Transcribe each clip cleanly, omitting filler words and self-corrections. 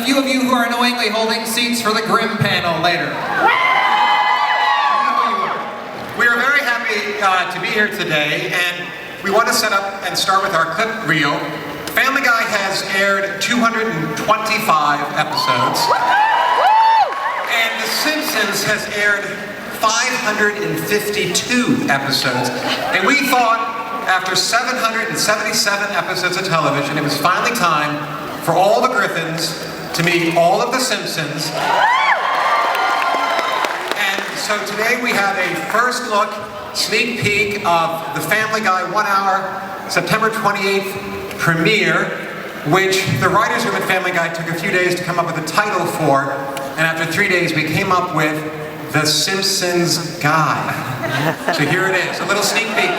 few of you who are annoyingly holding seats for the Grimm panel later. We are very happy to be here today, and we want to set up and start with our clip reel. Family Guy has aired 225 episodes, and The Simpsons has aired 552 episodes, and we thought after 777 episodes of television, it was finally time for all the Griffins to meet all of the Simpsons. And so today we have a first look, sneak peek of the Family Guy 1 hour, September 28th premiere, which the writers room at Family Guy took a few days to come up with a title for, and after 3 days we came up with The Simpsons Guy. So here it is, a little sneak peek.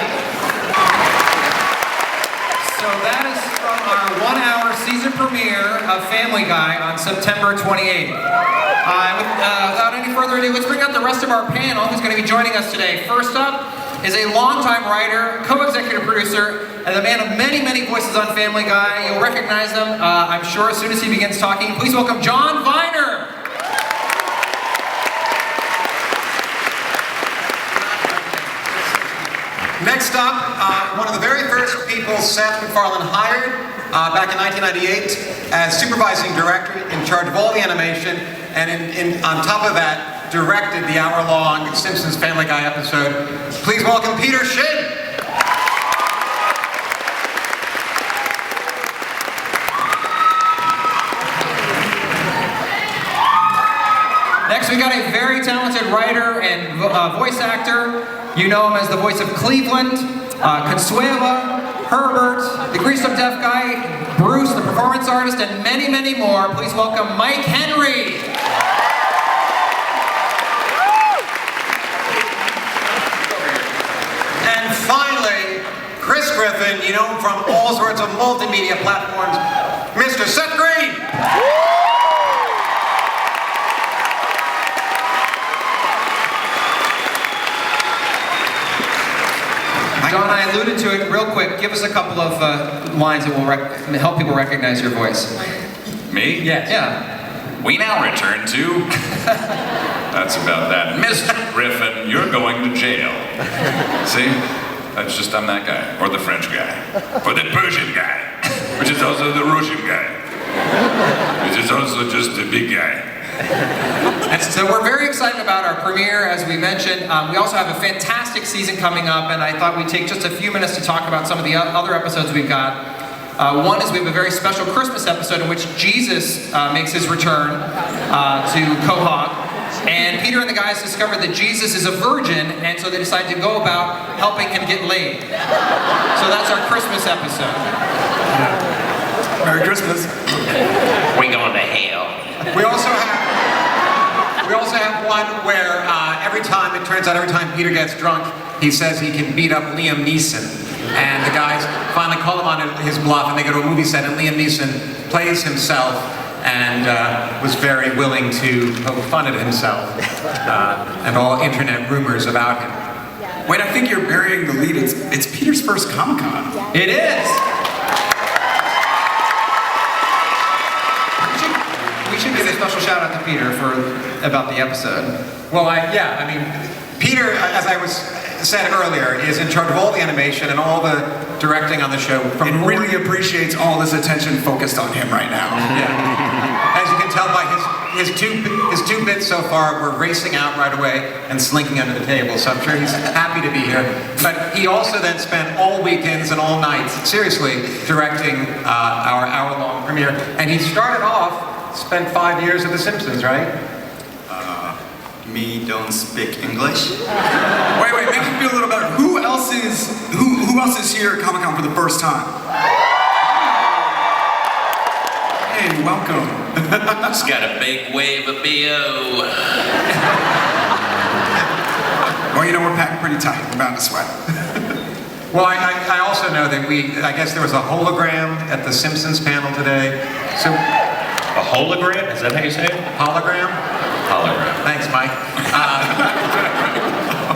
So that is from our 1 hour season premiere of Family Guy on September 28th. Without any further ado, let's bring out the rest of our panel who's going to be joining us today. First up is a longtime writer, co-executive producer, and the man of many, many voices on Family Guy. You'll recognize them, I'm sure, as soon as he begins talking. Please welcome John Viner. Next up, one of the very first people Seth MacFarlane hired back in 1998 as supervising director in charge of all the animation, and on top of that, directed the hour-long Simpsons Family Guy episode. Please welcome Peter Shin. Next, we got a very talented writer and voice actor. You know him as the voice of Cleveland, Consuela, Herbert, the greased up deaf guy, Bruce, the performance artist, and many, many more. Please welcome Mike Henry. And finally, Chris Griffin, you know him from all sorts of multimedia platforms, Mr. Seth Green. John, I alluded to it real quick. Give us a couple of lines that will help people recognize your voice. Me? Yes. Yeah. We now return to... That's about that. Mr. Griffin, you're going to jail. See? That's just, I'm that guy. Or the French guy. Or the Persian guy. Which is also the Russian guy. Which is also just a big guy. And so we're very excited about our premiere, as we mentioned. We also have a fantastic season coming up, and I thought we'd take just a few minutes to talk about some of the other episodes we've got. One is we have a very special Christmas episode in which Jesus makes his return to Quahog. And Peter and the guys discovered that Jesus is a virgin, and so they decided to go about helping him get laid. So that's our Christmas episode. Merry Christmas. We going to hell. We also have one where every time Peter gets drunk, he says he can beat up Liam Neeson. And the guys finally call him on his bluff, and they go to a movie set, and Liam Neeson plays himself and was very willing to poke fun at himself and all internet rumors about him. Wait, I think you're burying the lead. It's Peter's first Comic-Con. It is! We should give a special shout out to Peter about the episode. Well, Peter, as I said earlier, is in charge of all the animation and all the directing on the show. And really appreciates all this attention focused on him right now. Yeah. As you can tell by his two bits so far, we're racing out right away and slinking under the table, so I'm sure he's happy to be here. But he also then spent all weekends and all nights, seriously, directing our hour-long premiere. And he started off, spent 5 years at The Simpsons, right? Me don't speak English. Wait, make me feel a little better. Who else is here at Comic-Con for the first time? Hey, welcome. It's got a big wave of BO. Well, you know, we're packed pretty tight. We're bound to sweat. Well, I also know that I guess there was a hologram at the Simpsons panel today. So, A hologram? Is that how you say it? Hologram? Hologram. Thanks, Mike.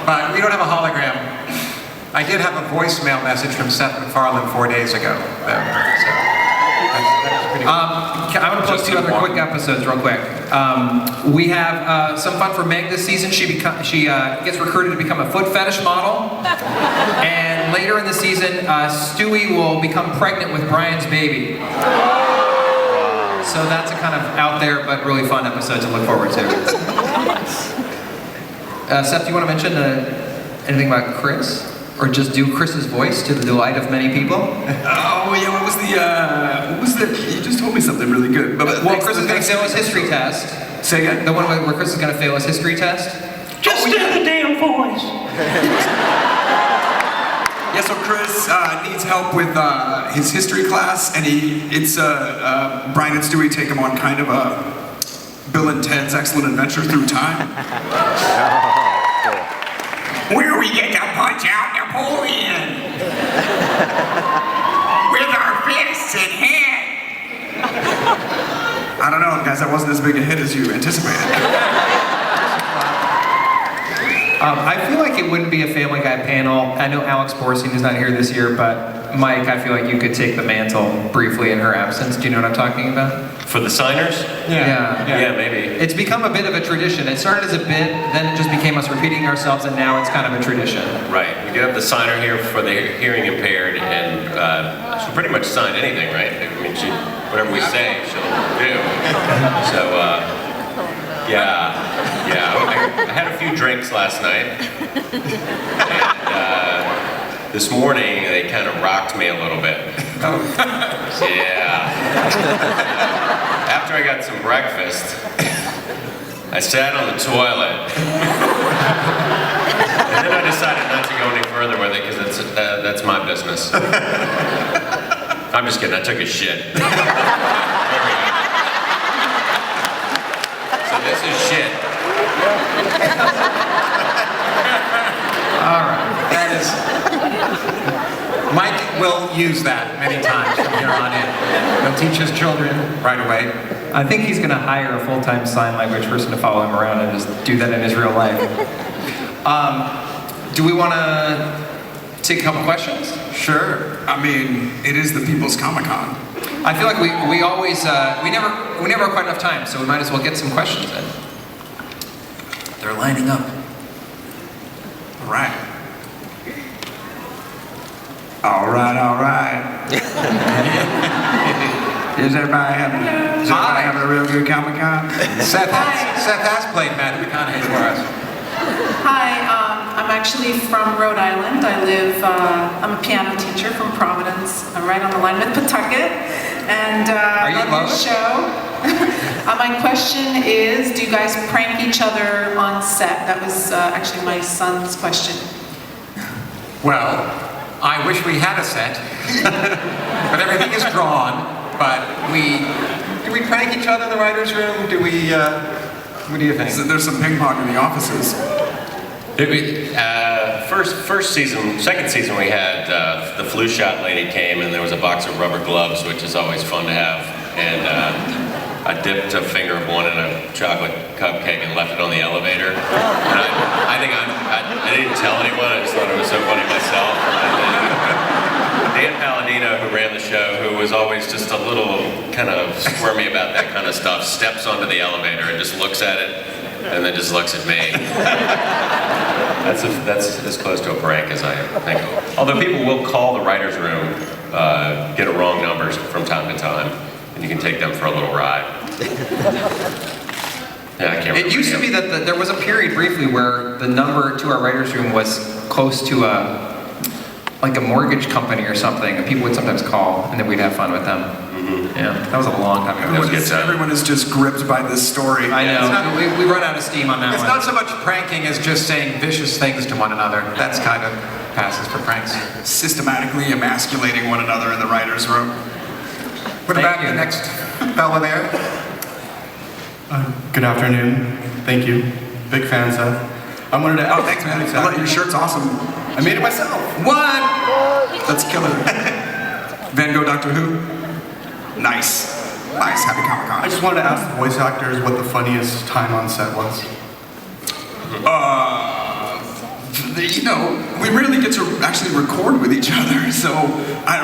But we don't have a hologram. I did have a voicemail message from Seth MacFarlane 4 days ago, though. So, that's I'm going to plug two other quick episodes real quick. We have some fun for Meg this season. She gets recruited to become a foot fetish model. And later in the season, Stewie will become pregnant with Brian's baby. So that's a kind of out there but really fun episode to look forward to. Seth, do you want to mention anything about Chris? Or just do Chris's voice to the delight of many people? Oh yeah, what was the? You just told me something really good. But Well, Chris is going to fail his history test. Say again? The one where Chris is going to fail his history test? Just do the damn voice. Yeah, so Chris needs help with his history class, and Brian and Stewie take him on kind of a Bill and Ted's Excellent Adventure Through Time. Where we get to punch out Napoleon with our fists and head. I don't know, guys, that wasn't as big a hit as you anticipated. I feel like it wouldn't be a Family Guy panel. I know Alex Borstein is not here this year, but Mike, I feel like you could take the mantle briefly in her absence. Do you know what I'm talking about? For the signers? Yeah, maybe. It's become a bit of a tradition. It started as a bit, then it just became us repeating ourselves, and now it's kind of a tradition. Right. We do have the signer here for the hearing impaired, and she'll pretty much sign anything, right? I mean, whatever we say, she'll do. So, I had a few drinks last night, and this morning they kind of rocked me a little bit. Yeah. After I got some breakfast, I sat on the toilet, and then I decided not to go any further with it because that's my business. I'm just kidding. I took a shit. So this is shit. All right. That is. Mike will use that many times from here on in. He'll teach his children right away. I think he's going to hire a full-time sign language person to follow him around and just do that in his real life. Do we want to take a couple questions? Sure. I mean, it is the People's Comic-Con. I feel like we always we never have quite enough time, so we might as well get some questions in. They're lining up. All right. All right. Is everybody having a real good Comic-Con? Seth has played Matt McConaughey for us. Hi, I'm actually from Rhode Island. I'm a piano teacher from Providence, right on the line with Pawtucket. And Are you love your both? show. My question is, do you guys prank each other on set? That was actually my son's question. Well, I wish we had a set, but everything is drawn. But do we prank each other in the writer's room? Do we? What do you think? There's some ping pong in the offices. Second season we had the flu shot lady came and there was a box of rubber gloves, which is always fun to have. And I dipped a finger of one in a chocolate cupcake and left it on the elevator. And I think I didn't tell anyone. I just thought it was so funny myself. And then Dan Palladino, who ran the show, who was always just a little kind of squirmy about that kind of stuff, steps onto the elevator and just looks at it. And then just looks at me. That's as close to a prank as I think. Although people will call the writer's room, get a wrong numbers from time to time, and you can take them for a little ride. Yeah, I can't remember. It used to be that there was a period briefly where the number to our writer's room was close to like a mortgage company or something, and people would sometimes call, and then we'd have fun with them. Mm-hmm. Yeah, that was a long time ago. Everyone is just gripped by this story. I know. We run out of steam on that It's one. not so much pranking as just saying vicious things to one another. That's kind of passes for pranks. Systematically emasculating one another in the writer's room. What Thank about you. the next fellow there? Good afternoon. Thank you. Big fan, Seth. I wanted to. Oh, thanks, man. Your shirt's awesome. I made it myself. What? That's killer. Van Gogh Doctor Who? Nice. Happy I Comic-Con. just wanted to ask the voice actors what the funniest time on set was. we rarely get to actually record with each other. So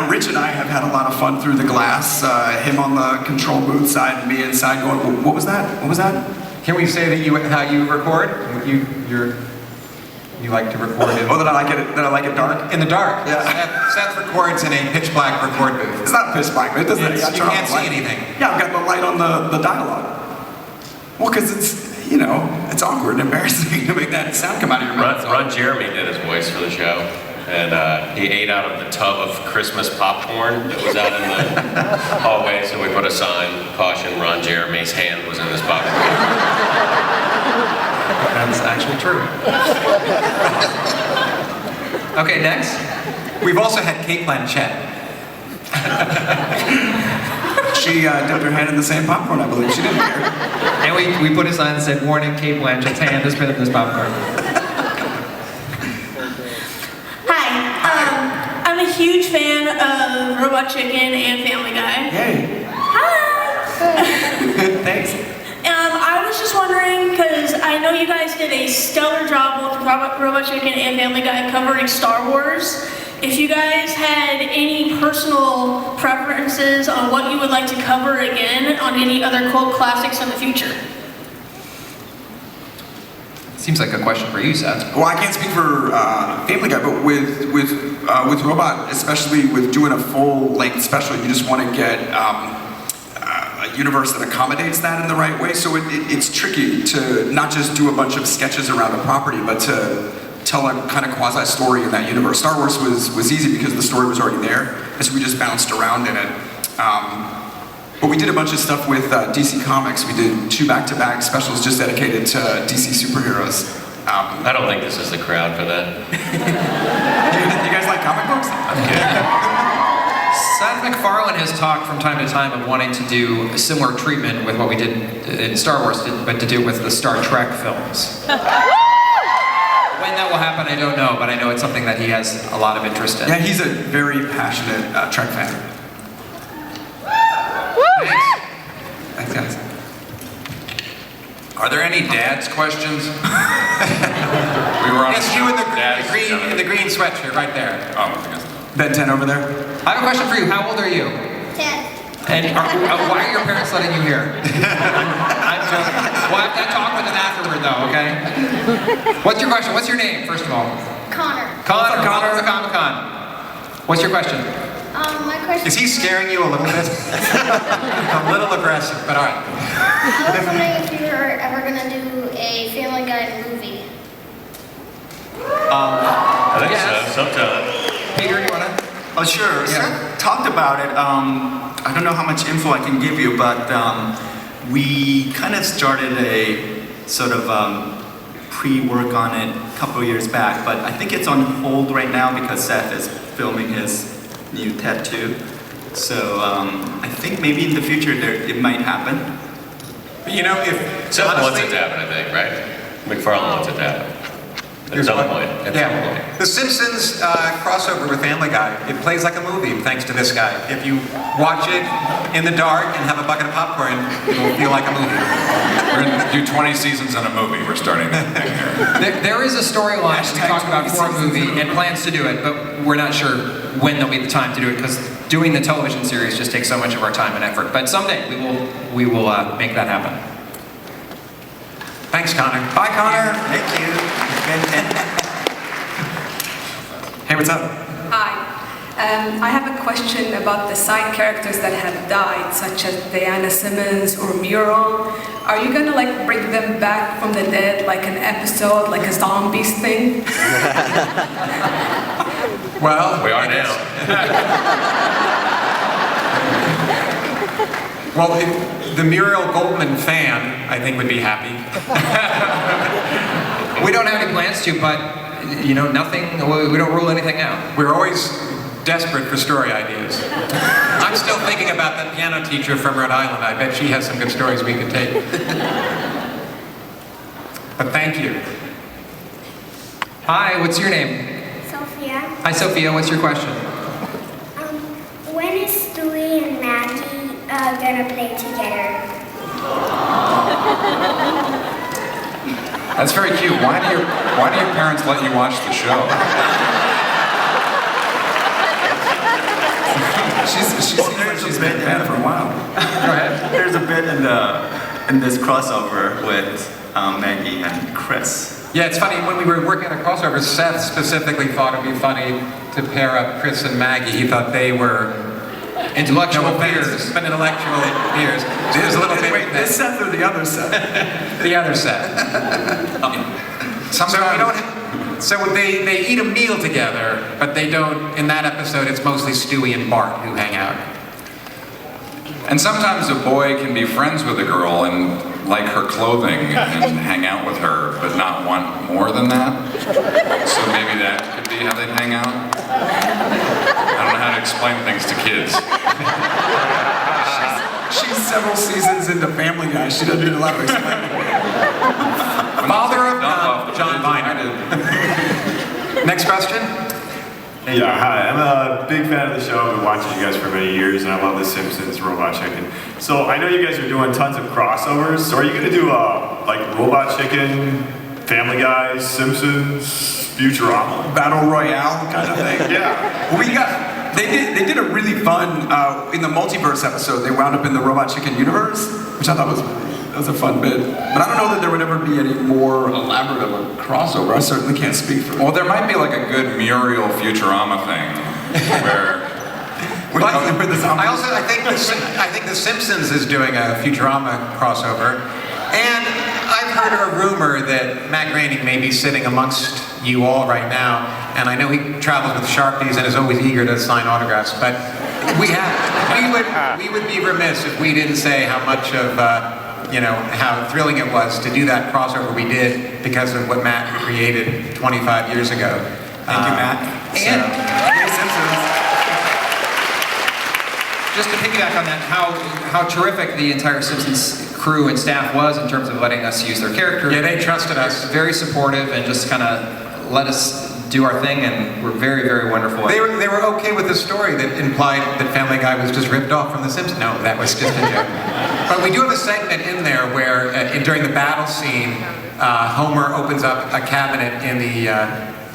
Rich and I have had a lot of fun through the glass. Him on the control booth side and me inside going, what was that? What was that? Can we say that how you record? You like to record in... Oh, that I like it dark? In the dark. Yeah. Seth records in a pitch black record booth. It's not pitch black, but it doesn't. You can't see anything. Yeah, I've got the light on the dialogue. Well, because it's awkward and embarrassing to make that sound come out of your mouth. Ron Jeremy did his voice for the show, and he ate out of the tub of Christmas popcorn that was out in the hallway, so we put a sign, caution, Ron Jeremy's hand was in this popcorn. That's actually true. Okay, next. We've also had Kate Blanchett. She dipped her hand in the same popcorn, I believe. She didn't care. And we put a sign that said, warning, Kate Blanchett's hand has been in this popcorn. Hi, I'm a huge fan of Robot Chicken and Family Guy. Yay. Hi! Thanks. I was just wondering, because I know you guys did a stellar job with Robot Chicken and Family Guy covering Star Wars. If you guys had any personal preferences on what you would like to cover again on any other cult classics in the future. Seems like a question for you, Seth. Well, I can't speak for Family Guy, but with Robot, especially with doing a full-length special, you just want to get a universe that accommodates that in the right way. So it's tricky to not just do a bunch of sketches around a property, but to tell a kind of quasi-story in that universe. Star Wars was easy because the story was already there, and so we just bounced around in it. But we did a bunch of stuff with DC Comics. We did 2 back-to-back specials just dedicated to DC superheroes. I don't think this is the crowd for that. You guys like comic books? Seth MacFarlane has talked from time to time of wanting to do a similar treatment with what we did in Star Wars, but to do with the Star Trek films. When that will happen, I don't know, but I know it's something that he has a lot of interest in. Yeah, he's a very passionate Trek fan. Thanks. Thanks, guys. Are there any dad's questions? We were on Yes, you in the green sweatshirt right there. Oh, I guess. Ben 10 over there. I have a question for you. How old are you? 10. And why are your parents letting you here? I'm joking. We'll have that talk with them afterward, though, okay? What's your question? What's your name, first of all? Connor. Connor, welcome to Comic-Con. What's your question? My question Is he scaring you a little bit? A little aggressive, but all right. I was wondering if you were ever going to do a Family Guy movie. I think Yes. so, sometime. Peter, you wanna? Oh, sure. Seth talked about it. I don't know how much info I can give you, but we kind of started a sort of pre-work on it a couple of years back, but I think it's on hold right now because Seth is filming his new tattoo. So I think maybe in the future it might happen. But if Seth wants honestly, it to happen, I think, right? MacFarlane wants it to happen. At some point. At some point. The Simpsons crossover with Family Guy, it plays like a movie thanks to this guy. If you watch it in the dark and have a bucket of popcorn, it'll feel like a movie. We're going to do 20 seasons in a movie. We're starting that thing here. There is a storyline we talked about for a movie and plans to do it, but we're not sure when there'll be the time to do it because doing the television series just takes so much of our time and effort. But someday we will make that happen. Thanks, Connor. Bye, Connor. Thank you. Hey, what's up? Hi. I have a question about the side characters that have died, such as Diana Simmons or Muriel. Are you gonna bring them back from the dead, like an episode, like a zombies thing? Well, We are now. Well, the Muriel Goldman fan, I think, would be happy. We don't have any plans to, but nothing. We don't rule anything out. We're always desperate for story ideas. I'm still thinking about that piano teacher from Rhode Island. I bet she has some good stories we could take. But thank you. Hi, what's your name? Sophia. Hi, Sophia. What's your question? When is Stewie and Maggie gonna play together? That's very cute. Why do your parents let you watch the show? She's been a fan for a while. Go ahead. There's a bit in this crossover with Maggie and Chris. Yeah, it's funny, when we were working on a crossover, Seth specifically thought it'd be funny to pair up Chris and Maggie. He thought they were Intellectual peers. but intellectual peers. It was a little bit... Wait, this Seth or the other Seth? The other Seth. So they eat a meal together, but they don't, in that episode, it's mostly Stewie and Bart who hang out. And sometimes a boy can be friends with a girl and like her clothing and hang out with her, but not want more than that. So maybe that could be how they hang out. I don't know how to explain things to kids. She's several seasons into Family Guy. She doesn't need a lot of explaining. Father of John Viner. Next question? Yeah, hi. I'm a big fan of the show. I've been watching you guys for many years, and I love The Simpsons, Robot Chicken. So I know you guys are doing tons of crossovers. So are you going to do like Robot Chicken, Family Guy, Simpsons, Futurama? Battle Royale kind of thing. Yeah. Well, they did a really fun, in the multiverse episode, they wound up in the Robot Chicken universe, which I thought was a fun bit. But I don't know that there would ever be any more elaborate of a crossover. I certainly can't speak for it. Well, there might be like a good Muriel Futurama thing where... I think The Simpsons is doing a Futurama crossover. And I've heard a rumor that Matt Groening may be sitting amongst you all right now, and I know he travels with Sharpies and is always eager to sign autographs, but we would be remiss if we didn't say how much of how thrilling it was to do that crossover we did because of what Matt created 25 years ago. Thank you, Matt. And Simpsons. Just to piggyback on that, how terrific the entire Simpsons crew and staff was in terms of letting us use their character. Yeah, they trusted us. Very supportive and just kind of let us do our thing, and we're very, very wonderful. They were okay with the story that implied that Family Guy was just ripped off from The Simpsons. No, that was just a joke. But we do have a segment in there where during the battle scene, Homer opens up a cabinet in the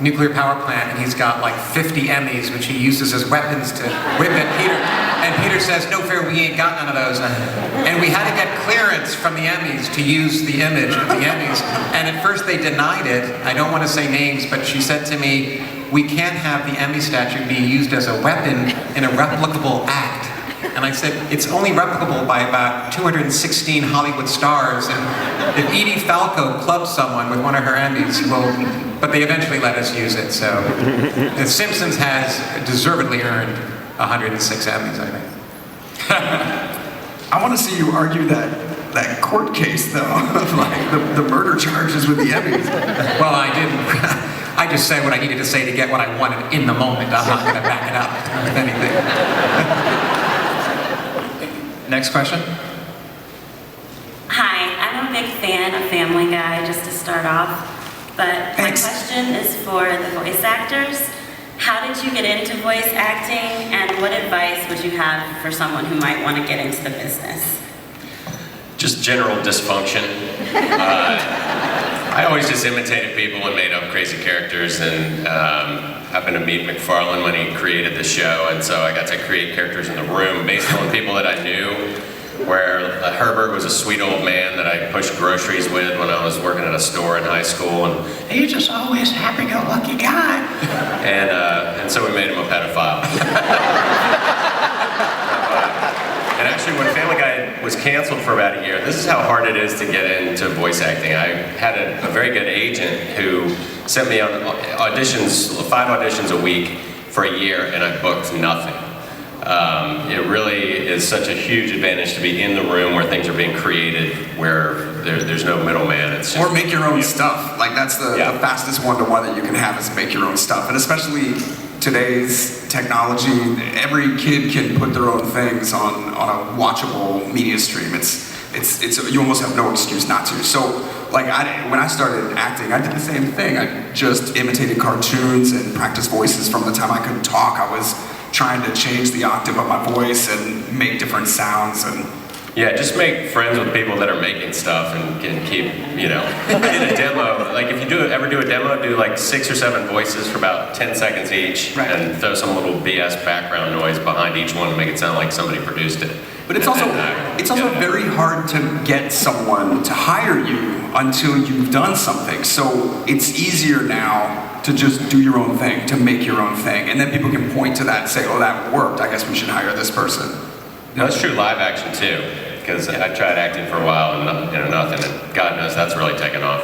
nuclear power plant, and he's got like 50 Emmys, which he uses as weapons to whip at Peter. And Peter says, "No fair, we ain't got none of those." And we had to get clearance from the Emmys to use the image of the Emmys. And at first they denied it. I don't want to say names, but she said to me, "We can't have the Emmy statue be used as a weapon in a replicable act." And I said, "It's only replicable by about 216 Hollywood stars. And if Edie Falco clubs someone with one of her Emmys, but they eventually let us use it." So The Simpsons has deservedly earned 106 Emmys, I think. I want to see you argue that court case, though, of like the murder charges with the Emmys. Well, I didn't. I just said what I needed to say to get what I wanted in the moment. I'm not going to back it up with anything. Next question. Hi, I'm a big fan of Family Guy, just to start off. But my question is for the voice actors. How did you get into voice acting, and what advice would you have for someone who might want to get into the business? Just general dysfunction. I always just imitated people and made up crazy characters, and happened to meet McFarlane when he created the show, and so I got to create characters in the room based on people that I knew, where Herbert was a sweet old man that I pushed groceries with when I was working at a store in high school, and he's just always a happy-go-lucky guy. And so we made him a pedophile. And actually, when Family Guy was canceled for about a year, this is how hard it is to get into voice acting. I had a very good agent who sent me on auditions, 5 auditions a week for a year, and I booked nothing. It really is such a huge advantage to be in the room where things are being created, where there's no middleman. It's just, or make your own stuff. Like that's the fastest one-to-one that you can have is make your own stuff. And especially today's technology, every kid can put their own things on a watchable media stream. It's you almost have no excuse not to. So like when I started acting, I did the same thing. I just imitated cartoons and practiced voices from the time I could talk. I was trying to change the octave of my voice and make different sounds, and Yeah, just make friends with people that are making stuff and can keep, in a demo. Like if you ever do a demo, do like 6 or 7 voices for about 10 seconds each, and throw some little BS background noise behind each one to make it sound like somebody produced it. But it's also very hard to get someone to hire you until you've done something. So it's easier now to just do your own thing, to make your own thing, and then people can point to that and say, "Oh, that worked. I guess we should hire this person." No, that's true live action too, because I tried acting for a while and nothing, and God knows that's really taken off.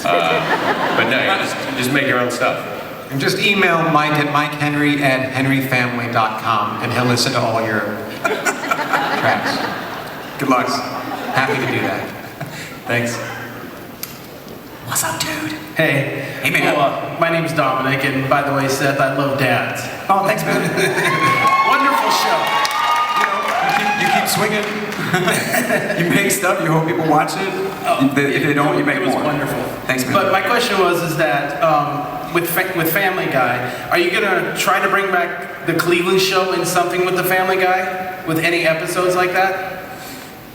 But no, you just make your own stuff. And just email Mike at mikehenry@henryfamily.com, and he'll listen to all your tracks. Good luck. Happy to do that. Thanks. What's up, dude? Hey. Hey, man. Well, my name's Dominic, and by the way, Seth, I love dads. Oh, thanks, man. Wonderful show. You keep swinging. You make stuff. You hope people watch it. If they don't, you make more. It was wonderful. Thanks, man. But my question is that with Family Guy, are you gonna try to bring back the Cleveland show in something with the Family Guy? With any episodes like that?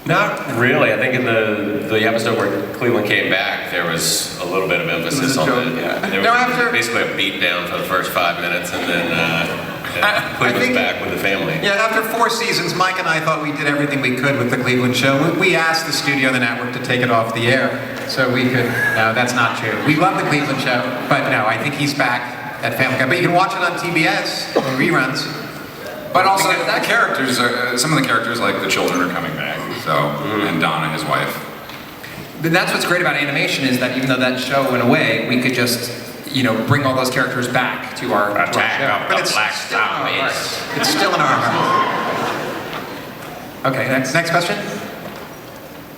Not really. I think in the episode where Cleveland came back, there was a little bit of emphasis on it. There was basically a beat down for the first 5 minutes, and then Cleveland's back with the family. Yeah, after 4 seasons, Mike and I thought we did everything we could with the Cleveland show. We asked the studio, the network, to take it off the air so we could. No, that's not true. We love the Cleveland show, but no, I think he's back at Family Guy. But you can watch it on TBS in reruns. But also, the characters, some of the characters, like the children, are coming back. So, and Donna, his wife. But that's what's great about animation is that even though that show went away, we could just, bring all those characters back to our show. But it's still in our hearts. It's still in our hearts. Okay, next question.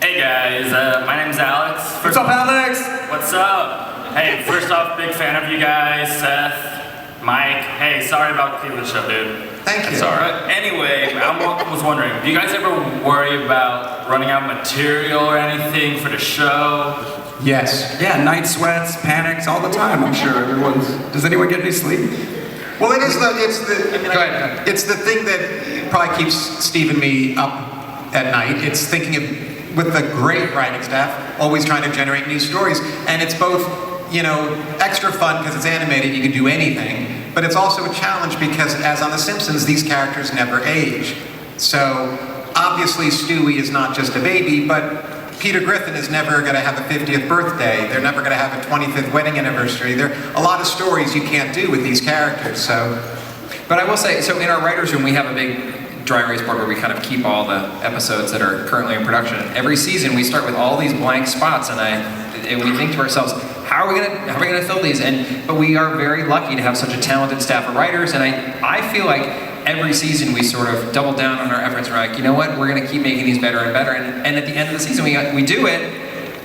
Hey guys, my name's Alex. What's up, Alex? What's up? Hey, first off, big fan of you guys, Seth. Mike, hey, sorry about the Cleveland show, dude. Thank you. That's all right. Anyway, I was wondering, do you guys ever worry about running out of material or anything for the show? Yes. Yeah, night sweats, panics all the time. I'm sure Does anyone get any sleep? Well, it's the thing that probably keeps Steve and me up at night. It's thinking of, with the great writing staff, always trying to generate new stories, and it's both. Extra fun because it's animated, you can do anything, but it's also a challenge because, as on The Simpsons, these characters never age. So, obviously, Stewie is not just a baby, but Peter Griffin is never going to have a 50th birthday. They're never going to have a 25th wedding anniversary. There are a lot of stories you can't do with these characters, so. But I will say, so in our writer's room, we have a big dry erase board where we kind of keep all the episodes that are currently in production. Every season, we start with all these blank spots, and we think to ourselves, how are we gonna fill these? But we are very lucky to have such a talented staff of writers, and I feel like every season we sort of double down on our efforts. We're like, you know what? We're gonna keep making these better and better, and at the end of the season we do it.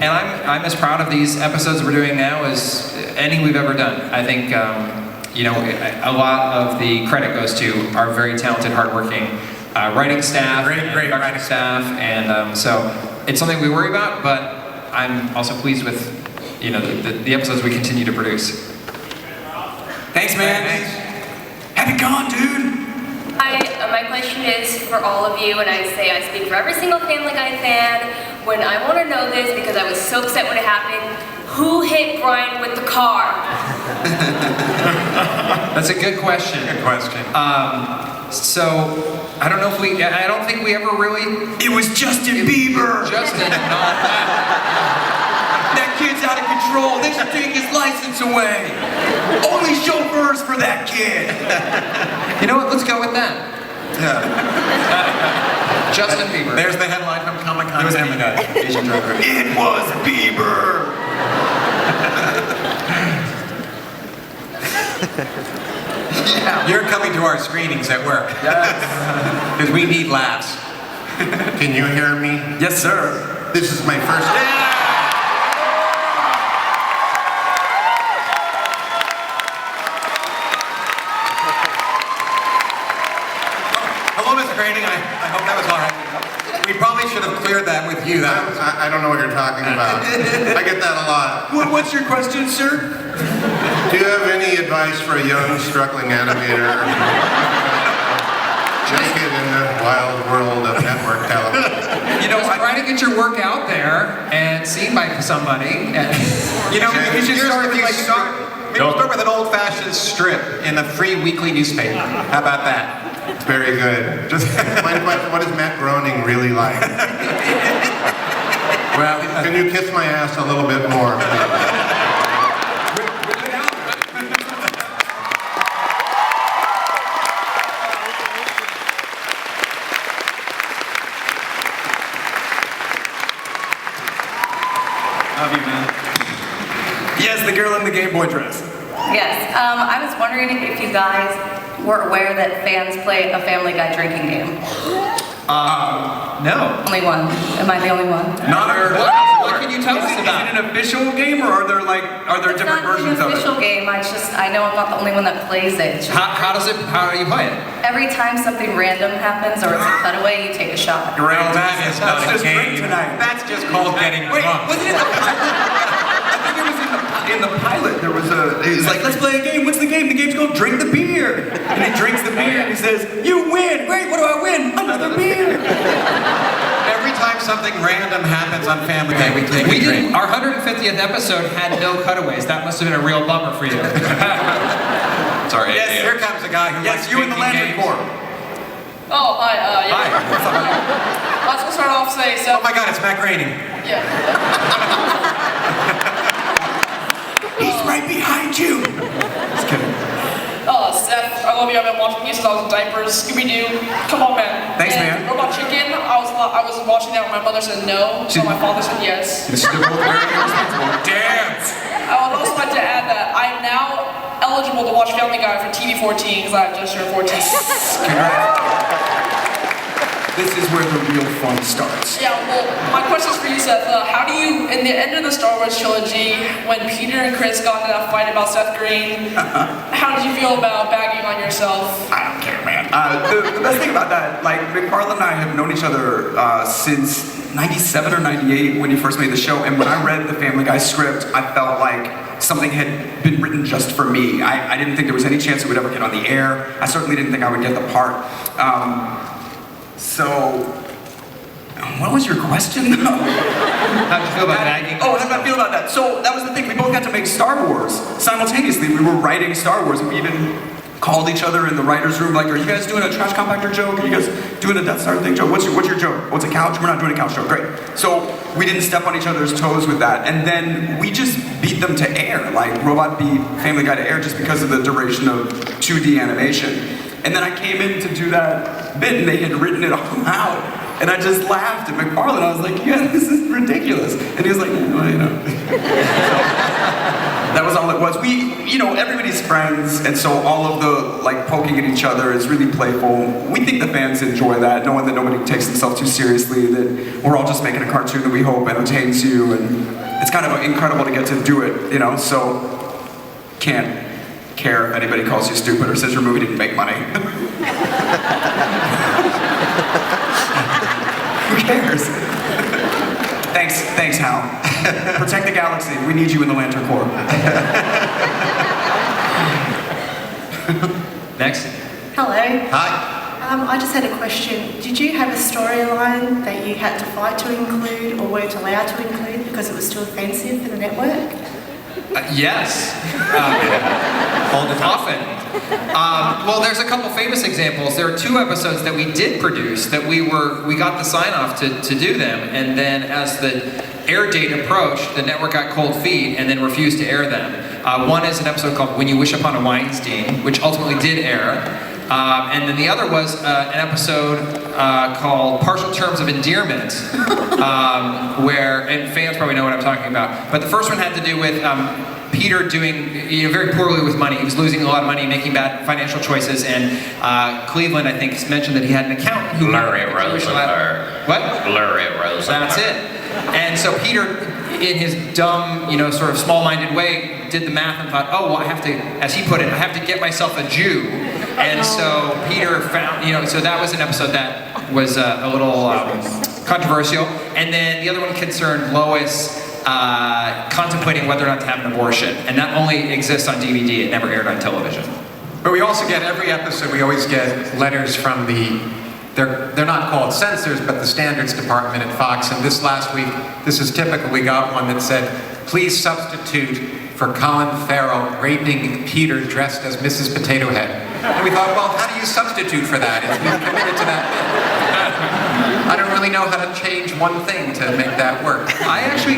And I'm as proud of these episodes we're doing now as any we've ever done. I think a lot of the credit goes to our very talented, hardworking writing staff, great writing staff, and so it's something we worry about, but I'm also pleased with the episodes we continue to produce. Thanks, man. Have it gone, dude. Hi, my question is for all of you, and I say I speak for every single Family Guy fan. When I want to know this, because I was so upset when it happened, who hit Brian with the car? That's a good question. Good question. So I don't know if I don't think we ever really. It was Justin Bieber. Justin, not That kid's out of control. They should take his license away. Only chauffeurs for that kid. You know what? Let's go with that. Yeah. Justin Bieber. There's the headline from Comic-Con. It was Family Guy. Asian driver. It was Bieber. Yeah. You're coming to our screenings at work. Yes. Because we need laughs. Can you hear me? Yes, sir. This is my first day. Hello, Mr. Grading. I hope that was all right. We probably should have cleared that with you. I don't know what you're talking about. I get that a lot. What's your question, sir? Do you have any advice for a young, struggling animator? Just get in the wild world of network television. Just trying to get your work out there and seen by somebody. And, you should start with an old-fashioned strip in a free weekly newspaper. How about that? It's very good. Just my question, what is Matt Groening really like? Well, can you kiss my ass a little bit more, please? Yes, the girl in the Game Boy dress. Yes, I was wondering if you guys were aware that fans play a Family Guy drinking game. No. Only one. Am I the only one? Not what can you tell us about? Is it an official game, or are there different versions of it? It's not an official game. I know I'm not the only one that plays it. How do you play it? Every time something random happens or it's a cutaway, you take a shot. Great. That is not a game. That's just called getting drunk. Wasn't it I think it was in the pilot. There was he's like, let's play a game. What's the game? The game's called Drink the Beer. And he drinks the beer and he says, you win. Great, what do I win? Another beer. Every time something random happens on Family Guy, we take a drink. Our 150th episode had no cutaways. That must have been a real bummer for you. Sorry. Yes, here comes a guy who likes you in the Lantern Corps. Oh, hi, yeah. Hi. What's up? I was gonna start off saying, Seth. Oh my God, it's Matt Groening. Yeah. He's right behind you. Just kidding. Seth, I love you. I've been watching you since I was in diapers. Scooby-Doo. Come on, man. Thanks, and man. Robot Chicken. I was watching that when my mother said no, so my father said yes. Damn. I would also like to add that I am now eligible to watch Family Guy for TV 14 because I've just turned 14. This is where the real fun starts. Yeah, well, my question is for you, Seth. How do you, in the end of the Star Wars trilogy, when Peter and Chris got into that fight about Seth Green, how did you feel about bagging on yourself? I don't care, man. The best thing about that, like, McFarlane and I have known each other since 97 or 98 when he first made the show, and when I read the Family Guy script, I felt like something had been written just for me. I didn't think there was any chance it would ever get on the air. I certainly didn't think I would get the part. So, what was your question, though? How did you feel about bagging? Oh, how did I feel about that? So, that was the thing. We both got to make Star Wars simultaneously. We were writing Star Wars, and we even called each other in the writer's room, like, are you guys doing a trash compactor joke? Are you guys doing a Death Star thing joke? What's your joke? What's a couch? We're not doing a couch joke. Great. So, we didn't step on each other's toes with that. And then we just beat them to air. Like, Robot beat Family Guy to air just because of the duration of 2D animation. And then I came in to do that bit, and they had written it all out. And I just laughed at McFarlane. I was like, yeah, this is ridiculous. And he was like, well, you know. That was all it was. Everybody's friends, and so all of the, like, poking at each other is really playful. We think the fans enjoy that, knowing that nobody takes themselves too seriously, that we're all just making a cartoon that we hope entertains you, and it's kind of incredible to get to do it, so can't care if anybody calls you stupid or says your movie didn't make money. Who cares? Thanks, Hal. Protect the galaxy. We need you in the Lantern Corps. Next. Hello. Hi. I just had a question. Did you have a storyline that you had to fight to include or weren't allowed to include because it was too offensive for the network? Yes. Often. Well, there's a couple famous examples. There are 2 episodes that we did produce that we got the sign off to do them, and then as the air date approached, the network got cold feet and then refused to air them. One is an episode called When You Wish Upon a Weinstein, which ultimately did air. And then the other was an episode called Partial Terms of Endearment, and fans probably know what I'm talking about. But the first one had to do with Peter doing very poorly with money. He was losing a lot of money, making bad financial choices, and Cleveland, I think, mentioned that he had an accountant who... Larry Rosenberg. What? Larry Rosenberg. That's it. And so Peter, in his dumb, sort of small-minded way, did the math and thought, oh, well, I have to, as he put it, I have to get myself a Jew. And so Peter found, so that was an episode that was a little controversial. And then the other one concerned Lois contemplating whether or not to have an abortion. And that only exists on DVD, it never aired on television. But we also get, every episode, we always get letters from the they're not called censors, but the standards department at Fox. And this last week, this is typical, we got one that said, please substitute for Colin Farrell raping Peter dressed as Mrs. Potato Head. And we thought, well, how do you substitute for that? If we've committed to that bit. I don't really know how to change one thing to make that work. I actually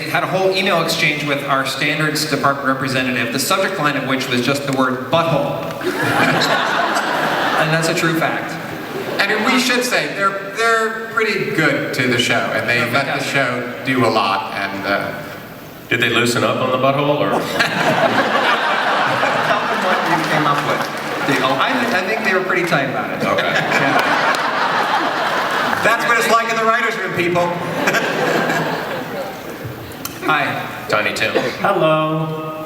had a whole email exchange with our standards department representative, the subject line of which was just the word butthole. And that's a true fact. And we should say, they're pretty good to the show, and they let the show do a lot. And did they loosen up on the butthole, or? Tell them what you came up with. I think they were pretty tight about it. Okay. That's what it's like in the writers' room, people. Hi. Tiny Tim. Hello.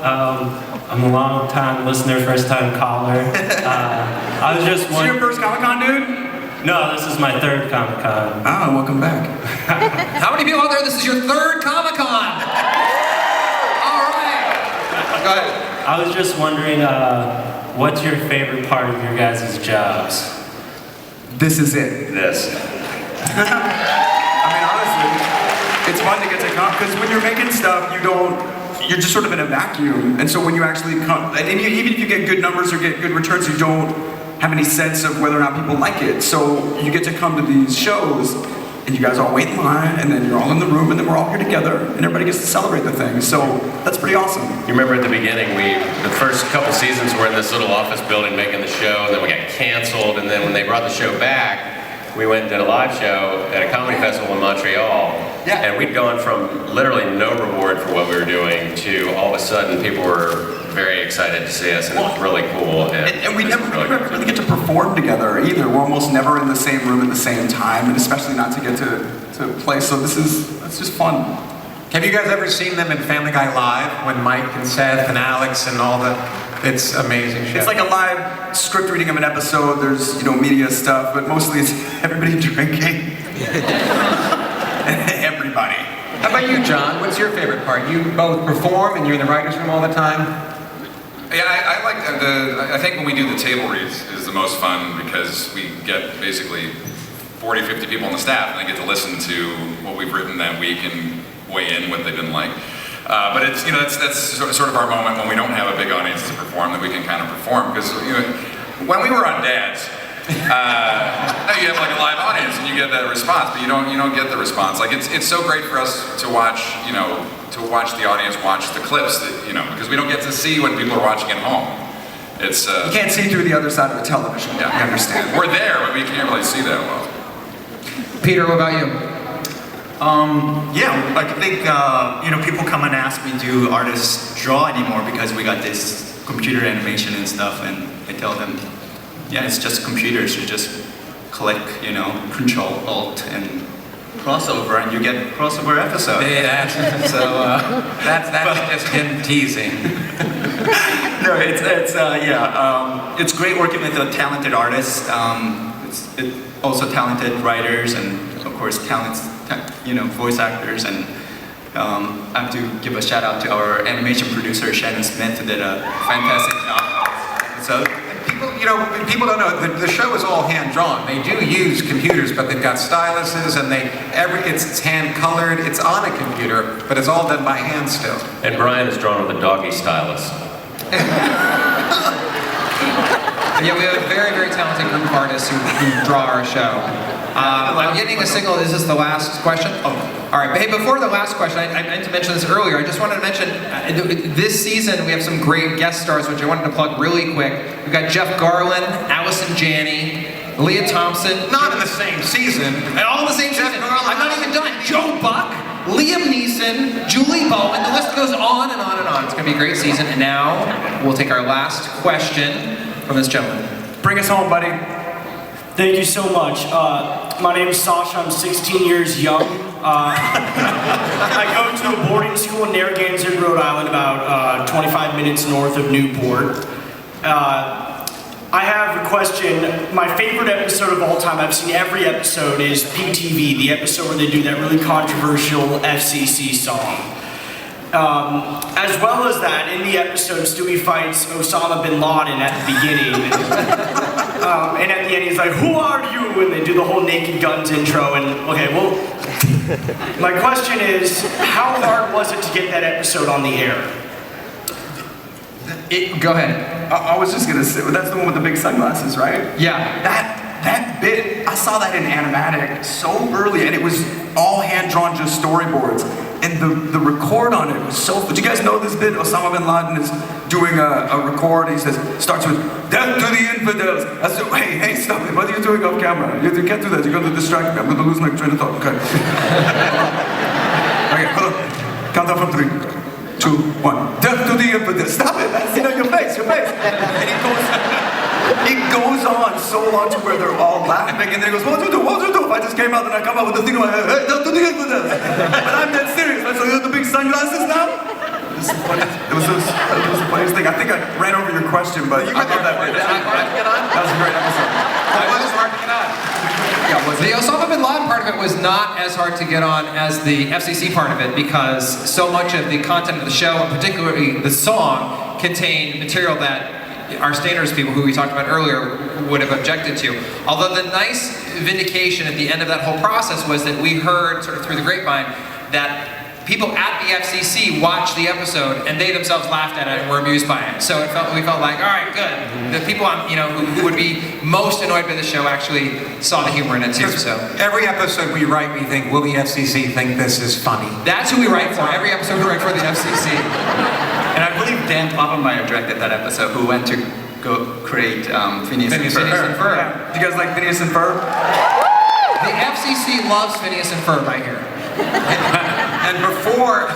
I'm a long-time listener, first-time caller. I was just wondering... Is this your first Comic-Con, dude? No, this is my third Comic-Con. Oh, welcome back. How many people out there, this is your third Comic-Con? All right. Go ahead. I was just wondering, what's your favorite part of your guys' jobs? This is it. This. I mean, honestly, it's fun to get to come, because when you're making stuff, you're just sort of in a vacuum. And so when you actually come, and even if you get good numbers or get good returns, you don't have any sense of whether or not people like it. So you get to come to these shows, and you guys all wait in line, and then you're all in the room, and then we're all here together, and everybody gets to celebrate the thing. So that's pretty awesome. You remember at the beginning, the first couple seasons were in this little office building making the show, and then we got canceled, and then when they brought the show back, we went and did a live show at a comedy festival in Montreal. Yeah. And we'd gone from literally no reward for what we were doing to all of a sudden people were very excited to see us, and it was really cool. And we never really get to perform together either. We're almost never in the same room at the same time, and especially not to get to play. So that's just fun. Have you guys ever seen them in Family Guy Live when Mike and Seth and Alex and all the... It's amazing shit. It's like a live script reading of an episode. There's, media stuff, but mostly it's everybody drinking. Everybody. How about you, John? What's your favorite part? You both perform and you're in the writers' room all the time? Yeah, I like I think when we do the table reads is the most fun because we get basically 40, 50 people on the staff and they get to listen to what we've written that week and weigh in what they didn't like. But it's that's sort of our moment when we don't have a big audience to perform, that we can kind of perform, because when we were on Dads, you have like a live audience and you get that response, but you don't get the response. Like it's so great for us to watch the audience watch the clips that, because we don't get to see what people are watching at home. It's you can't see through the other side of the television. Yeah, I understand. We're there, but we can't really see that well. Peter, what about you? Yeah, I think people come and ask me, do artists draw anymore, because we got this computer animation and stuff, and I tell them, yeah, it's just computers. You just click, Control Alt and crossover, and you get a crossover episode. Yeah, that's just him teasing. No, it's great working with talented artists. It's also talented writers, and of course voice actors. And I have to give a shout out to our animation producer Shannon Smith, who did a fantastic job. So people don't know the show is all hand drawn. They do use computers, but they've got styluses, and it's hand colored. It's on a computer, but it's all done by hand still. And Brian is drawn with a doggy stylus. Yeah, we have a very, very talented group of artists who draw our show. I'm getting a signal. Is this the last question? Oh, all right. But hey, before the last question, I meant to mention this earlier. I just wanted to mention this season we have some great guest stars, which I wanted to plug really quick. We've got Jeff Garlin, Allison Janney, Leah Thompson. Not in the same season. And all in the same season. I'm not even done. Joe Buck, Liam Neeson, Julie Bowen. The list goes on and on and on. It's going to be a great season. And now we'll take our last question from this gentleman. Bring us home, buddy. Thank you so much. My name is Sasha. I'm 16 years young. I go to a boarding school in Narragansett, Rhode Island, about 25 minutes north of Newport. I have a question. My favorite episode of all time, I've seen every episode, is PTV, the episode where they do that really controversial FCC song. As well as that, in the episode, Stewie fights Osama bin Laden at the beginning. And at the end, he's like, "Who are you?" And they do the whole Naked Guns intro. And okay, well, my question is, how hard was it to get that episode on the air? Go ahead. I was just gonna say, that's the one with the big sunglasses, right? Yeah. That bit, I saw that in animatic so early, and it was all hand-drawn, just storyboards. And the record on it was so. Do you guys know this bit? Osama bin Laden is doing a record. He says, starts with "Death to the infidels." I said, hey, stop it! What are you doing off camera? You can't do that. You're going to distract me. I'm going to lose my train of thought. Okay. Okay, hold on. Count down from 3, 2, 1. Death to the infidels. Stop it! I see it on your face. And it goes on so long to where they're all laughing, and then he goes, "What do you do? If I just came out and I come out with the thing in my head, hey, death to the infidels." But I'm dead serious. So you have the big sunglasses now? It was the funniest thing. I think I ran over your question, but I thought that bit. That was a great episode. It was hard to get on. The Osama bin Laden part of it was not as hard to get on as the FCC part of it, because so much of the content of the show, and particularly the song, contained material that our standards people, who we talked about earlier, would have objected to. Although the nice vindication at the end of that whole process was that we heard, sort of through the grapevine, that people at the FCC watched the episode and they themselves laughed at it and were amused by it. So we felt like, all right, good. The people who would be most annoyed by the show actually saw the humor in it too. So every episode we write, we think, will the FCC think this is funny? That's who we write for. Every episode we write for the FCC. And I believe Dan Poppelmeyer directed that episode, who went to go create Phineas and Ferb. Yeah. Do you guys like Phineas and Ferb? The FCC loves Phineas and Ferb, I hear. And before,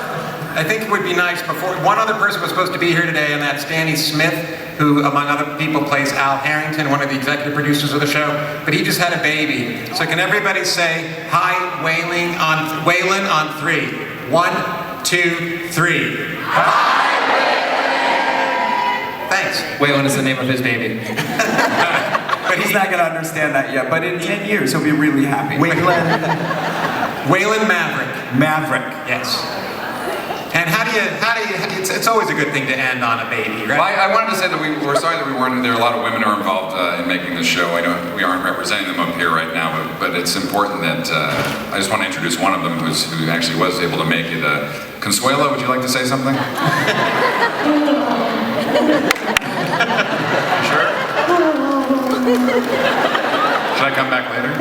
I think it would be nice, before, one other person was supposed to be here today, and that's Danny Smith, who, among other people, plays Al Harrington, one of the executive producers of the show, but he just had a baby. So can everybody say, "Hi, Waylon on 3. 1, 2, 3. Hi! Thanks. Waylon is the name of his baby. But he's not going to understand that yet. But in 10 years, he'll be really happy. Waylon Maverick. Yes. And how do you, it's always a good thing to end on a baby, right? Well, I wanted to say that we're sorry that there are a lot of women who are involved in making this show. I know we aren't representing them up here right now, but it's important that, I just want to introduce one of them who actually was able to make it. Consuelo, would you like to say something? Sure? Should I come back later?